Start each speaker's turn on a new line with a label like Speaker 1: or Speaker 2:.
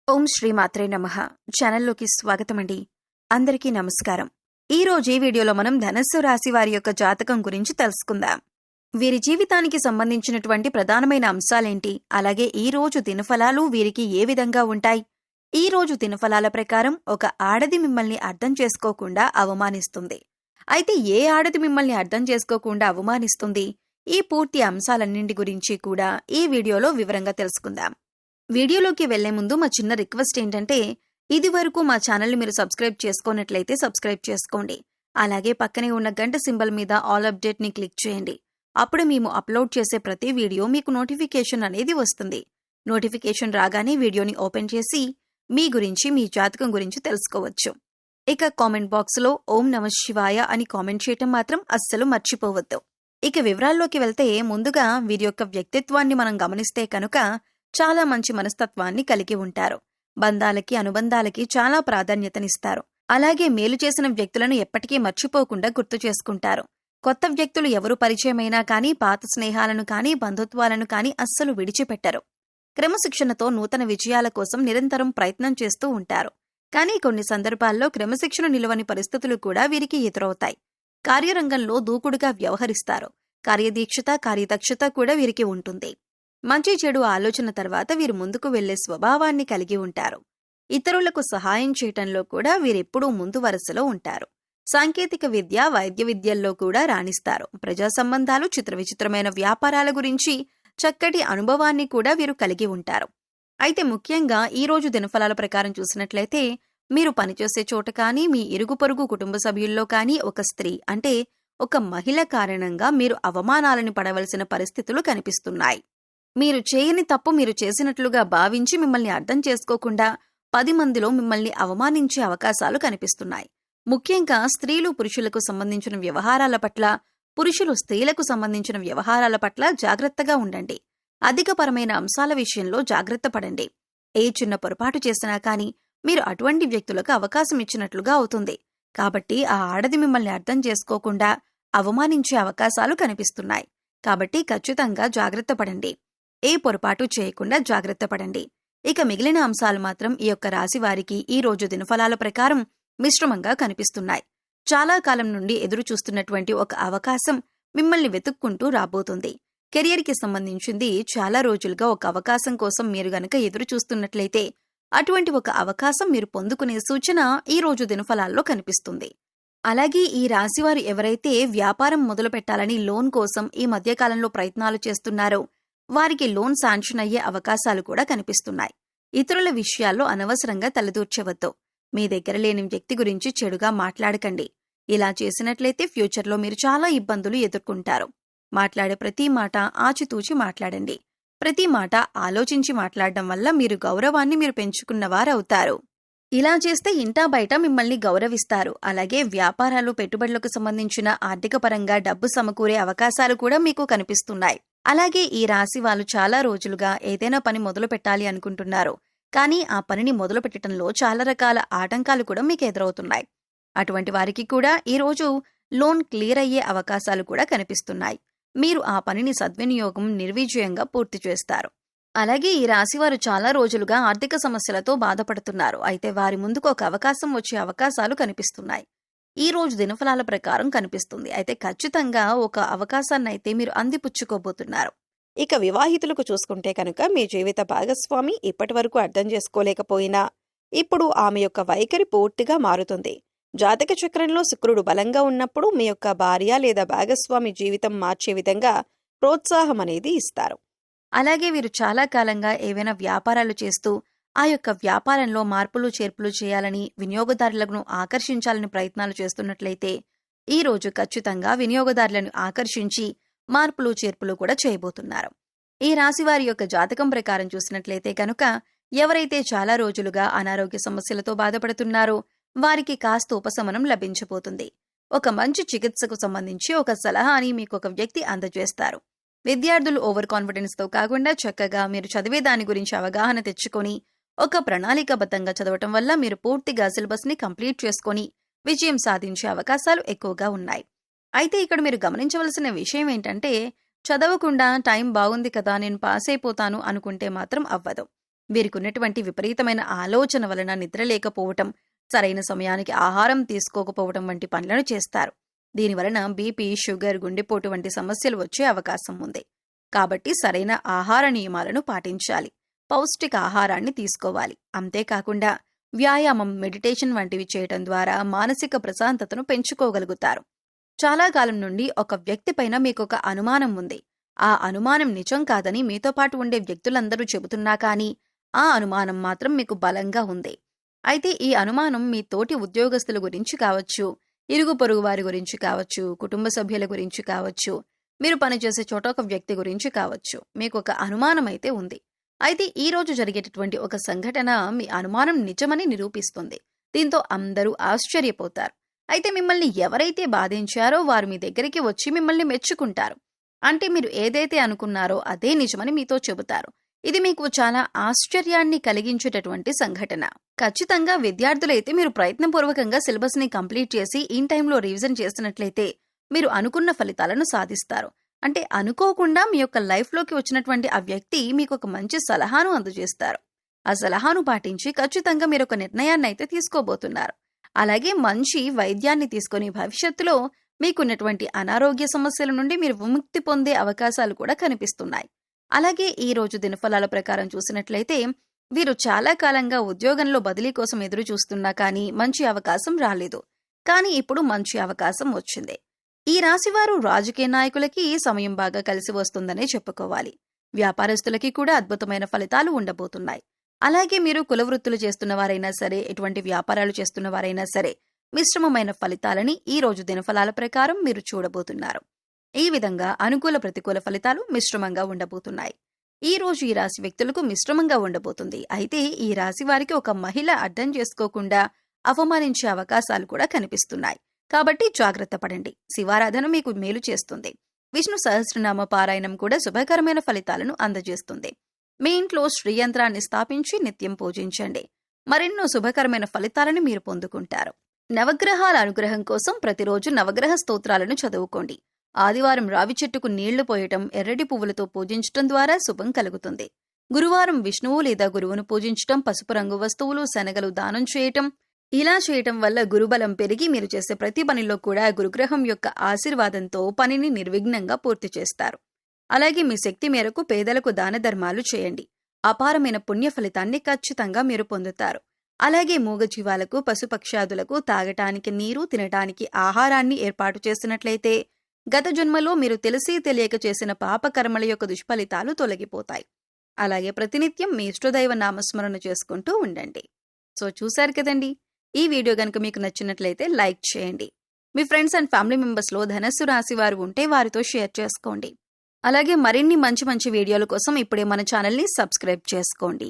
Speaker 1: ఓం శ్రీ మాత్రే నమః. ఛానల్లోకి స్వాగతమండి. అందరికీ నమస్కారం. ఈ రోజు ఈ వీడియోలో మనం ధనస్సు రాశి వారి యొక్క జాతకం గురించి తెలుసుకుందాం. వీరి జీవితానికి సంబంధించినటువంటి ప్రధానమైన అంశాలేంటి, అలాగే ఈ రోజు దినఫలాలు వీరికి ఏ విధంగా ఉంటాయి, ఈ రోజు దినఫలాల ప్రకారం ఒక ఆడది మిమ్మల్ని అర్థం చేసుకోకుండా అవమానిస్తుంది. అయితే ఏ ఆడది మిమ్మల్ని అర్థం చేసుకోకుండా అవమానిస్తుంది, ఈ పూర్తి అంశాలన్నింటి గురించి కూడా ఈ వీడియోలో వివరంగా తెలుసుకుందాం. వీడియోలోకి వెళ్లే ముందు మా చిన్న రిక్వెస్ట్ ఏంటంటే, ఇది వరకు మా ఛానల్ని మీరు సబ్స్క్రైబ్ చేసుకున్నట్లయితే సబ్స్క్రైబ్ చేసుకోండి. అలాగే పక్కనే ఉన్న గంట సింబల్ మీద ఆల్ అప్డేట్ని క్లిక్ చేయండి. అప్పుడు మేము అప్లోడ్ చేసే ప్రతి వీడియో మీకు నోటిఫికేషన్ అనేది వస్తుంది. నోటిఫికేషన్ రాగానే వీడియోని ఓపెన్ చేసి మీ గురించి, మీ జాతకం గురించి తెలుసుకోవచ్చు. ఇక కామెంట్ బాక్స్లో ఓం నమః శివాయ అని కామెంట్ చేయటం మాత్రం అస్సలు మర్చిపోవద్దు. ఇక వివరాల్లోకి వెళ్తే, ముందుగా వీరి యొక్క వ్యక్తిత్వాన్ని మనం గమనిస్తే కనుక చాలా మంచి మనస్తత్వాన్ని కలిగి ఉంటారు. బంధాలకి, అనుబంధాలకి చాలా ప్రాధాన్యతనిస్తారు. అలాగే మేలు చేసిన వ్యక్తులను ఎప్పటికీ మర్చిపోకుండా గుర్తు చేసుకుంటారు. కొత్త వ్యక్తులు ఎవరు పరిచయమైనా కానీ, పాత స్నేహాలను కానీ, బంధుత్వాలను కానీ అస్సలు విడిచిపెట్టరు. క్రమశిక్షణతో నూతన విజయాల కోసం నిరంతరం ప్రయత్నం చేస్తూ ఉంటారు. కానీ కొన్ని సందర్భాల్లో క్రమశిక్షణ నిలువని పరిస్థితులు కూడా వీరికి ఎదురవుతాయి. కార్యరంగంలో దూకుడుగా వ్యవహరిస్తారు. కార్యదీక్షత, కార్యదక్షత కూడా వీరికి ఉంటుంది. మంచి చెడు ఆలోచన తర్వాత వీరు ముందుకు వెళ్లే స్వభావాన్ని కలిగి ఉంటారు. ఇతరులకు సహాయం చేయటంలో కూడా వీరెప్పుడూ ముందు వరుసలో ఉంటారు. సాంకేతిక విద్య, వైద్య విద్యల్లో కూడా రాణిస్తారు. ప్రజా సంబంధాలు, చిత్రవిచిత్రమైన వ్యాపారాల గురించి చక్కటి అనుభవాన్ని కూడా వీరు కలిగి ఉంటారు. అయితే ముఖ్యంగా ఈ రోజు దినఫలాల ప్రకారం చూసినట్లయితే, మీరు పనిచేసే చోట కానీ, మీ ఇరుగు పొరుగు కుటుంబ సభ్యుల్లో కానీ ఒక స్త్రీ అంటే ఒక మహిళ కారణంగా మీరు అవమానాలను పడవలసిన పరిస్థితులు కనిపిస్తున్నాయి. మీరు చేయని తప్పు మీరు చేసినట్లుగా భావించి మిమ్మల్ని అర్థం చేసుకోకుండా 10 మందిలో మిమ్మల్ని అవమానించే అవకాశాలు కనిపిస్తున్నాయి. ముఖ్యంగా స్త్రీలు పురుషులకు సంబంధించిన వ్యవహారాల పట్ల, పురుషులు స్త్రీలకు సంబంధించిన వ్యవహారాల పట్ల జాగ్రత్తగా ఉండండి. అధికపరమైన అంశాల విషయంలో జాగ్రత్త పడండి. ఏ చిన్న పొరపాటు చేసినా కానీ మీరు అటువంటి వ్యక్తులకు అవకాశం ఇచ్చినట్లుగా అవుతుంది. కాబట్టి ఆ ఆడది మిమ్మల్ని అర్థం చేసుకోకుండా అవమానించే అవకాశాలు కనిపిస్తున్నాయి. కాబట్టి ఖచ్చితంగా జాగ్రత్త పడండి. ఏ పొరపాటు చేయకుండా జాగ్రత్త పడండి. ఇక మిగిలిన అంశాలు మాత్రం ఈ యొక్క రాశి వారికి ఈ రోజు దినఫలాల ప్రకారం మిశ్రమంగా కనిపిస్తున్నాయి. చాలా కాలం నుండి ఎదురు చూస్తున్నటువంటి ఒక అవకాశం మిమ్మల్ని వెతుక్కుంటూ రాబోతుంది. కెరియర్కి సంబంధించింది చాలా రోజులుగా ఒక అవకాశం కోసం మీరు గనక ఎదురు చూస్తున్నట్లయితే అటువంటి ఒక అవకాశం మీరు పొందుకునే సూచన ఈ రోజు దినఫలాల్లో కనిపిస్తుంది. అలాగే ఈ రాశివారు ఎవరైతే వ్యాపారం మొదలు పెట్టాలని లోన్ కోసం ఈ మధ్యకాలంలో ప్రయత్నాలు చేస్తున్నారో వారికి లోన్ శాంక్షన్ అయ్యే అవకాశాలు కూడా కనిపిస్తున్నాయి. ఇతరుల విషయాల్లో అనవసరంగా తలదూర్చవద్దు. మీ దగ్గర లేని వ్యక్తి గురించి చెడుగా మాట్లాడకండి. ఇలా చేసినట్లయితే ఫ్యూచర్లో మీరు చాలా ఇబ్బందులు ఎదుర్కొంటారు. మాట్లాడే ప్రతి మాట ఆచితూచి మాట్లాడండి. ప్రతి మాట ఆలోచించి మాట్లాడడం వల్ల మీరు గౌరవాన్ని మీరు పెంచుకున్నవారవుతారు. ఇలా చేస్తే ఇంటా బయట మిమ్మల్ని గౌరవిస్తారు. అలాగే వ్యాపారాలు, పెట్టుబడులకు సంబంధించిన ఆర్థిక పరంగా డబ్బు సమకూరే అవకాశాలు కూడా మీకు కనిపిస్తున్నాయి. అలాగే ఈ రాశి వాళ్ళు చాలా రోజులుగా ఏదైనా పని మొదలు పెట్టాలి అనుకుంటున్నారు. కానీ ఆ పనిని మొదలు పెట్టడంలో చాలా రకాల ఆటంకాలు కూడా మీకు ఎదురవుతున్నాయి. అటువంటి వారికి కూడా ఈ రోజు లోన్ క్లియర్ అయ్యే అవకాశాలు కూడా కనిపిస్తున్నాయి. మీరు ఆ పనిని సద్వినియోగం, నిర్విజయంగా పూర్తి చేస్తారు. అలాగే ఈ రాశివారు చాలా రోజులుగా ఆర్థిక సమస్యలతో బాధపడుతున్నారు. అయితే వారి ముందుకు ఒక అవకాశం వచ్చే అవకాశాలు కనిపిస్తున్నాయి. ఈ రోజు దినఫలాల ప్రకారం కనిపిస్తుంది. అయితే ఖచ్చితంగా ఒక అవకాశాన్నైతే మీరు అందిపుచ్చుకోబోతున్నారు. ఇక వివాహితులకు చూసుకుంటే కనుక మీ జీవిత భాగస్వామి ఇప్పటి వరకు అర్థం చేసుకోలేకపోయినా ఇప్పుడు ఆమె యొక్క వైఖరి పూర్తిగా మారుతుంది. జాతక చక్రంలో శుక్రుడు బలంగా ఉన్నప్పుడు మీ యొక్క భార్య లేదా భాగస్వామి జీవితం మార్చే విధంగా ప్రోత్సాహం అనేది ఇస్తారు. అలాగే వీరు చాలా కాలంగా ఏవైనా వ్యాపారాలు చేస్తూ ఆ యొక్క వ్యాపారంలో మార్పులు చేర్పులు చేయాలని, వినియోగదారులను ఆకర్షించాలని ప్రయత్నాలు చేస్తున్నట్లయితే ఈ రోజు ఖచ్చితంగా వినియోగదారులను ఆకర్షించి మార్పులు చేర్పులు కూడా చేయబోతున్నారు. ఈ రాశివారి యొక్క జాతకం ప్రకారం చూసినట్లయితే కనుక ఎవరైతే చాలా రోజులుగా అనారోగ్య సమస్యలతో బాధపడుతున్నారో వారికి కాస్త ఉపశమనం లభించబోతుంది. ఒక మంచి చికిత్సకు సంబంధించి ఒక సలహాని మీకు ఒక వ్యక్తి అందజేస్తారు. విద్యార్థులు ఓవర్ కాన్ఫిడెన్స్తో కాకుండా చక్కగా మీరు చదివే దాని గురించి అవగాహన తెచ్చుకొని ఒక ప్రణాళికాబద్ధంగా చదవటం వల్ల మీరు పూర్తిగా సిలబస్ని కంప్లీట్ చేసుకొని విజయం సాధించే అవకాశాలు ఎక్కువగా ఉన్నాయి. అయితే ఇక్కడ మీరు గమనించవలసిన విషయం ఏంటంటే, చదవకుండా టైం బాగుంది కదా నేను పాస్ అయిపోతాను అనుకుంటే మాత్రం అవ్వదు. వీరికున్నటువంటి విపరీతమైన ఆలోచన వలన నిద్ర లేకపోవటం, సరైన సమయానికి ఆహారం తీసుకోకపోవటం వంటి పనులను చేస్తారు. దీనివలన బీపీ, షుగర్, గుండెపోటు వంటి సమస్యలు వచ్చే అవకాశం ఉంది. కాబట్టి సరైన ఆహార నియమాలను పాటించాలి. పౌష్టిక ఆహారాన్ని తీసుకోవాలి. అంతేకాకుండా వ్యాయామం, మెడిటేషన్ వంటివి చేయటం ద్వారా మానసిక ప్రశాంతతను పెంచుకోగలుగుతారు. చాలా కాలం నుండి ఒక వ్యక్తిపైన మీకొక అనుమానం ఉంది. ఆ అనుమానం నిజం కాదని మీతో పాటు ఉండే వ్యక్తులందరూ చెబుతున్నా కానీ ఆ అనుమానం మాత్రం మీకు బలంగా ఉంది. అయితే ఈ అనుమానం మీ తోటి ఉద్యోగస్తుల గురించి కావచ్చు, ఇరుగు పొరుగు వారి గురించి కావచ్చు, కుటుంబ సభ్యుల గురించి కావచ్చు, మీరు పనిచేసే చోట ఒక వ్యక్తి గురించి కావచ్చు. మీకు ఒక అనుమానం అయితే ఉంది. అయితే ఈ రోజు జరిగేటటువంటి ఒక సంఘటన మీ అనుమానం నిజమని నిరూపిస్తుంది. దీంతో అందరూ ఆశ్చర్యపోతారు. అయితే మిమ్మల్ని ఎవరైతే బాధించారో వారు మీ దగ్గరికి వచ్చి మిమ్మల్ని మెచ్చుకుంటారు. అంటే మీరు ఏదైతే అనుకున్నారో అదే నిజమని మీతో చెబుతారు. ఇది మీకు చాలా ఆశ్చర్యాన్ని కలిగించేటటువంటి సంఘటన. ఖచ్చితంగా విద్యార్థులైతే మీరు ప్రయత్నపూర్వకంగా సిలబస్ ని కంప్లీట్ చేసి ఇన్ టైంలో రివిజన్ చేసినట్లయితే మీరు అనుకున్న ఫలితాలను సాధిస్తారు. అంటే అనుకోకుండా మీ యొక్క లైఫ్లోకి వచ్చినటువంటి ఆ వ్యక్తి మీకు ఒక మంచి సలహాను అందజేస్తారు. ఆ సలహాను పాటించి ఖచ్చితంగా మీరు ఒక నిర్ణయాన్ని అయితే తీసుకోబోతున్నారు. అలాగే మంచి వైద్యాన్ని తీసుకొని భవిష్యత్తులో మీకున్నటువంటి అనారోగ్య సమస్యల నుండి మీరు విముక్తి పొందే అవకాశాలు కూడా కనిపిస్తున్నాయి. అలాగే ఈ రోజు దినఫలాల ప్రకారం చూసినట్లయితే వీరు చాలా కాలంగా ఉద్యోగంలో బదిలీ కోసం ఎదురు చూస్తున్నా కానీ మంచి అవకాశం రాలేదు. కానీ ఇప్పుడు మంచి అవకాశం వచ్చింది. ఈ రాశివారు రాజకీయ నాయకులకి ఈ సమయం బాగా కలిసి వస్తుందనే చెప్పుకోవాలి. వ్యాపారస్తులకి కూడా అద్భుతమైన ఫలితాలు ఉండబోతున్నాయి. అలాగే మీరు కులవృత్తులు చేస్తున్న వారైనా సరే, ఎటువంటి వ్యాపారాలు చేస్తున్న వారైనా సరే, మిశ్రమమైన ఫలితాలని ఈ రోజు దినఫలాల ప్రకారం మీరు చూడబోతున్నారు. ఈ విధంగా అనుకూల ప్రతికూల ఫలితాలు మిశ్రమంగా ఉండబోతున్నాయి. ఈ రోజు ఈ రాశి వ్యక్తులకు మిశ్రమంగా ఉండబోతుంది. అయితే ఈ రాశి వారికి ఒక మహిళ అర్థం చేసుకోకుండా అవమానించే అవకాశాలు కూడా కనిపిస్తున్నాయి. కాబట్టి జాగ్రత్త పడండి. శివారాధన మీకు మేలు చేస్తుంది. విష్ణు సహస్రనామ పారాయణం కూడా శుభకరమైన ఫలితాలను అందజేస్తుంది. మీ ఇంట్లో శ్రీయంత్రాన్ని స్థాపించి నిత్యం పూజించండి. మరెన్నో శుభకరమైన ఫలితాలను మీరు పొందుకుంటారు. నవగ్రహాల అనుగ్రహం కోసం ప్రతిరోజు నవగ్రహ స్తోత్రాలను చదువుకోండి. ఆదివారం రావి చెట్టుకు నీళ్లు పోయటం, ఎర్రటి పువ్వులతో పూజించటం ద్వారా శుభం కలుగుతుంది. గురువారం విష్ణువు లేదా గురువును పూజించటం, పసుపు రంగు వస్తువులు, శనగలు దానం చేయటం, ఇలా చేయటం వల్ల గురుబలం పెరిగి మీరు చేసే ప్రతి పనిలో కూడా గురుగ్రహం యొక్క ఆశీర్వాదంతో పనిని నిర్విఘ్నంగా పూర్తి చేస్తారు. అలాగే మీ శక్తి మేరకు పేదలకు దాన ధర్మాలు చేయండి. అపారమైన పుణ్య ఫలితాన్ని ఖచ్చితంగా మీరు పొందుతారు. అలాగే మూగజీవాలకు, పశుపక్షాదులకు తాగటానికి నీరు, తినటానికి ఆహారాన్ని ఏర్పాటు చేసినట్లయితే గత జన్మలో మీరు తెలిసి తెలియక చేసిన పాపకర్మల యొక్క దుష్ఫలితాలు తొలగిపోతాయి. అలాగే ప్రతినిత్యం మీ ఇష్టదైవ నామస్మరణ చేసుకుంటూ ఉండండి. సో చూశారు కదండి, ఈ వీడియో గనుక మీకు నచ్చినట్లయితే లైక్ చేయండి. మీ ఫ్రెండ్స్ అండ్ ఫ్యామిలీ మెంబర్స్లో ధనస్సు రాశి వారు ఉంటే వారితో షేర్ చేసుకోండి. అలాగే మరిన్ని మంచి వీడియోల కోసం ఇప్పుడే మన ఛానల్ని సబ్స్క్రైబ్ చేసుకోండి.